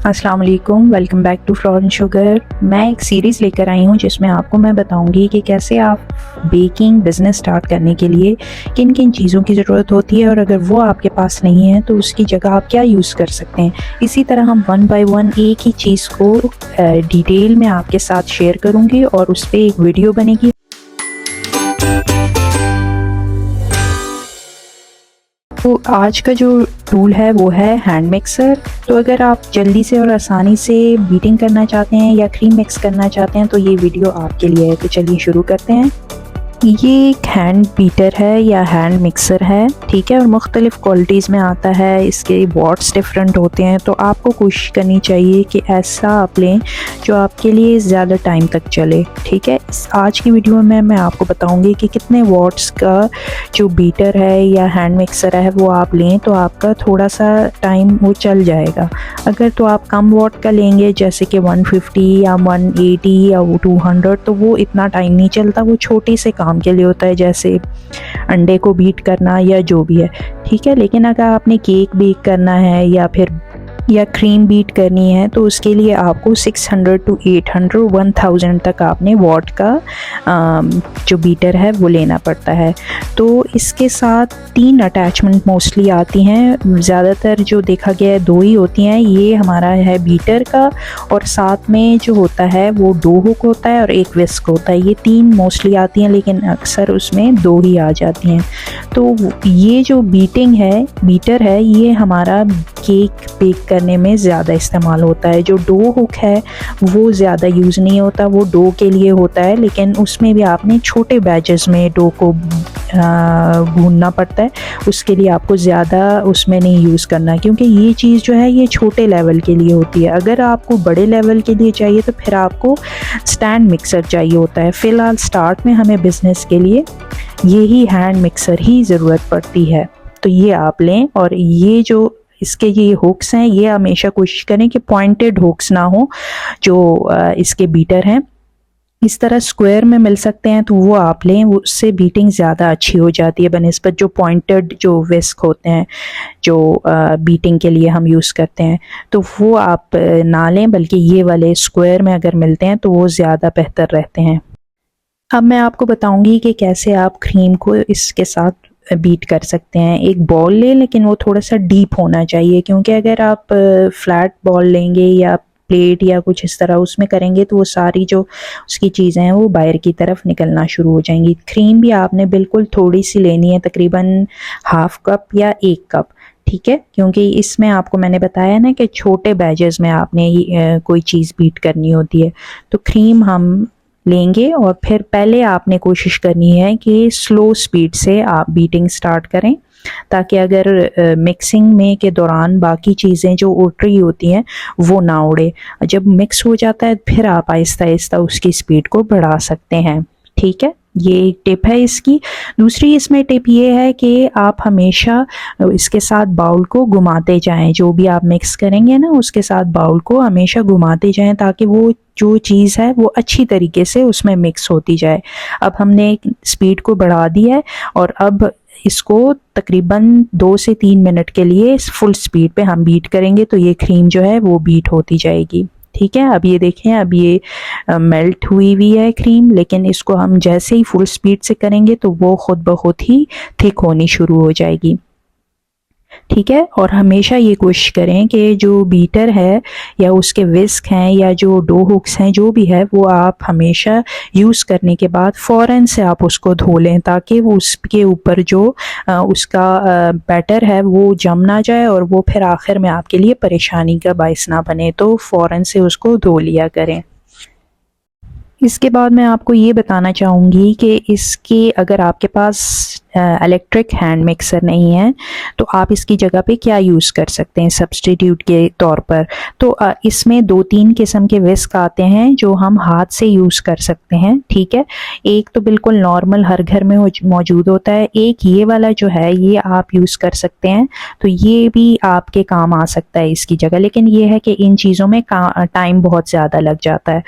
अस्सलाम वालेकुम, welcome back to flour and sugar. मैं एक सीरीज़ लेकर आई हूँ जिसमें आपको मैं बताऊँगी कि कैसे आप बेकिंग बिज़नेस स्टार्ट करने के लिए किन किन चीज़ों की ज़रूरत होती है, और अगर वो आपके पास नहीं है तो उसकी जगह आप क्या यूज़ कर सकते हैं। इसी तरह हम वन बाय वन एक ही चीज़ को डिटेल में आपके साथ शेयर करूँगी और उस पर एक वीडियो बनेगी। तो आज का जो टूल है वो है हैंड मिक्सर। तो अगर आप जल्दी से और आसानी से बीटिंग करना चाहते हैं या क्रीम मिक्स करना चाहते हैं तो ये वीडियो आपके लिए है। तो चलिए शुरू करते हैं। ये एक हैंड बीटर है या हैंड मिक्सर है, ठीक है, और मुख्तलिफ़ क्वालिटीज़ में आता है। इसके वॉट्स डिफरेंट होते हैं, तो आपको कोशिश करनी चाहिए कि ऐसा आप लें जो आपके लिए ज़्यादा टाइम तक चले, ठीक है। आज की वीडियो में मैं आपको बताऊंगी कि कितने वॉट्स का जो बीटर है या हैंड मिक्सर है वो आप लें तो आपका थोड़ा सा टाइम वो चल जाएगा। अगर तो आप कम वॉट का लेंगे जैसे कि 150 या 180 या 200 तो वो इतना टाइम नहीं चलता, वो छोटे से काम के लिए होता है जैसे अंडे को बीट करना या जो भी है, ठीक है। लेकिन अगर आपने केक बेक करना है या क्रीम बीट करनी है तो उसके लिए आपको 600 to 800 1000 तक आपने वॉट का जो बीटर है वो लेना पड़ता है। तो इसके साथ 3 अटैचमेंट मोस्टली आती हैं, ज़्यादातर जो देखा गया है 2 ही होती हैं। ये हमारा है बीटर का, और साथ में जो होता है वो 2 हुक होता है और एक विस्क होता है। ये 3 मोस्टली आती हैं लेकिन अक्सर उसमें 2 ही आ जाती हैं। तो ये जो बीटर है ये हमारा केक बेक करने में ज़्यादा इस्तेमाल होता है। जो डो हुक है वो ज़्यादा यूज़ नहीं होता, वो डो के लिए होता है, लेकिन उसमें भी आपने छोटे बैचेस में डो को भूनना पड़ता है। उसके लिए आपको ज़्यादा उसमें नहीं यूज़ करना, क्योंकि ये चीज़ जो है ये छोटे लेवल के लिए होती है। अगर आपको बड़े लेवल के लिए चाहिए तो फिर आपको स्टैंड मिक्सर चाहिए होता है। फ़िलहाल स्टार्ट में हमें बिज़नेस के लिए यही हैंड मिक्सर ही ज़रूरत पड़ती है, तो ये आप लें। और ये जो इसके ये हुक्स हैं ये हमेशा कोशिश करें कि पॉइंटेड हुक्स ना हो। जो इसके बीटर हैं इस तरह स्क्वायर में मिल सकते हैं तो वो आप लें, वो उससे बीटिंग ज़्यादा अच्छी हो जाती है बनिस्बत जो पॉइंटेड जो विस्क होते हैं जो बीटिंग के लिए हम यूज़ करते हैं, तो वो आप ना लें, बल्कि ये वाले स्क्वायर में अगर मिलते हैं तो वो ज़्यादा बेहतर रहते हैं। अब मैं आपको बताऊंगी कि कैसे आप क्रीम को इसके साथ बीट कर सकते हैं। एक बॉल लें, लेकिन वो थोड़ा सा डीप होना चाहिए, क्योंकि अगर आप फ्लैट बॉल लेंगे या प्लेट या कुछ इस तरह उसमें करेंगे तो वो सारी जो उसकी चीज़ें हैं वो बाहर की तरफ निकलना शुरू हो जाएंगी। क्रीम भी आपने बिल्कुल थोड़ी सी लेनी है, तकरीबन ½ कप या 1 कप, ठीक है, क्योंकि इसमें आपको मैंने बताया ना कि छोटे बैचेस में आपने कोई चीज़ बीट करनी होती है। तो क्रीम हम लेंगे और फिर पहले आपने कोशिश करनी है कि स्लो स्पीड से आप बीटिंग स्टार्ट करें, ताकि अगर मिक्सिंग में के दौरान बाकी चीज़ें जो उड़ रही होती हैं वो ना उड़े। जब मिक्स हो जाता है फिर आप आहिस्ता आहिस्ता उसकी स्पीड को बढ़ा सकते हैं, ठीक है। ये एक टिप है इसकी। दूसरी इसमें टिप ये है कि आप हमेशा इसके साथ बाउल को घुमाते जाएं। जो भी आप मिक्स करेंगे ना उसके साथ बाउल को हमेशा घुमाते जाएं, ताकि वो जो चीज़ है वो अच्छी तरीके से उसमें मिक्स होती जाए। अब हमने स्पीड को बढ़ा दी है और अब इसको तकरीबन 2 से 3 मिनट के लिए फुल स्पीड पे हम बीट करेंगे, तो ये क्रीम जो है वो बीट होती जाएगी, ठीक है। अब ये देखें, अब ये मेल्ट हुई है क्रीम, लेकिन इसको हम जैसे ही फुल स्पीड से करेंगे तो वो खुद ब खुद ही थिक होनी शुरू हो जाएगी, ठीक है। और हमेशा ये कोशिश करें कि जो बीटर है या उसके विस्क हैं या जो डो हुक्स हैं जो भी है वो आप हमेशा यूज़ करने के बाद फ़ौरन से आप उसको धो लें, ताकि वो उसके ऊपर जो उसका बैटर है वो जम ना जाए और वो फिर आखिर में आपके लिए परेशानी का बायस ना बने। तो फ़ौरन से उसको धो लिया करें। इसके बाद मैं आपको ये बताना चाहूँगी कि इसके अगर आपके पास इलेक्ट्रिक हैंड मिक्सर नहीं है तो आप इसकी जगह पे क्या यूज़ कर सकते हैं सब्स्टिट्यूट के तौर पर। तो इसमें 2-3 किस्म के विस्क आते हैं जो हम हाथ से यूज़ कर सकते हैं, ठीक है। एक तो बिल्कुल नॉर्मल हर घर में मौजूद होता है, एक ये वाला जो है ये आप यूज़ कर सकते हैं, तो ये भी आपके काम आ सकता है इसकी जगह। लेकिन ये है कि इन चीज़ों में टाइम बहुत ज़्यादा लग जाता है।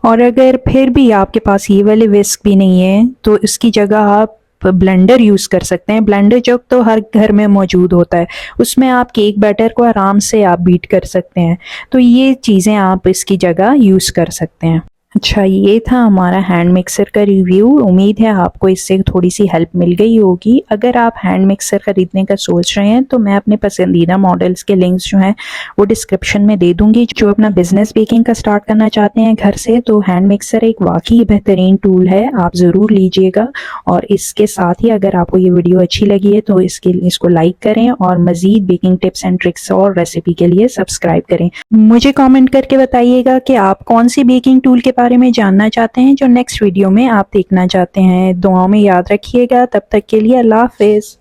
और अगर फिर भी आपके पास ये वाले विस्क भी नहीं है तो इसकी जगह आप ब्लेंडर यूज़ कर सकते हैं। ब्लेंडर जो तो हर घर में मौजूद होता है, उसमें आप केक बैटर को आराम से आप बीट कर सकते हैं। तो ये चीज़ें आप इसकी जगह यूज़ कर सकते हैं। अच्छा, ये था हमारा हैंड मिक्सर का रिव्यू। उम्मीद है आपको इससे थोड़ी सी हेल्प मिल गई होगी। अगर आप हैंड मिक्सर ख़रीदने का सोच रहे हैं तो मैं अपने पसंदीदा मॉडल्स के लिंक्स जो हैं वो डिस्क्रिप्शन में दे दूंगी। जो अपना बिजनेस बेकिंग का स्टार्ट करना चाहते हैं घर से, तो हैंड मिक्सर एक वाकई बेहतरीन टूल है, आप ज़रूर लीजिएगा। और इसके साथ ही अगर आपको ये वीडियो अच्छी लगी है तो इसको लाइक करें और मज़ीद बेकिंग टिप्स एंड ट्रिक्स और रेसिपी के लिए सब्सक्राइब करें। मुझे कॉमेंट करके बताइएगा कि आप कौन सी बेकिंग टूल के बारे में जानना चाहते हैं जो नेक्स्ट वीडियो में आप देखना चाहते हैं। दुआओं में याद रखिएगा। तब तक के लिए अल्लाह हाफिज़।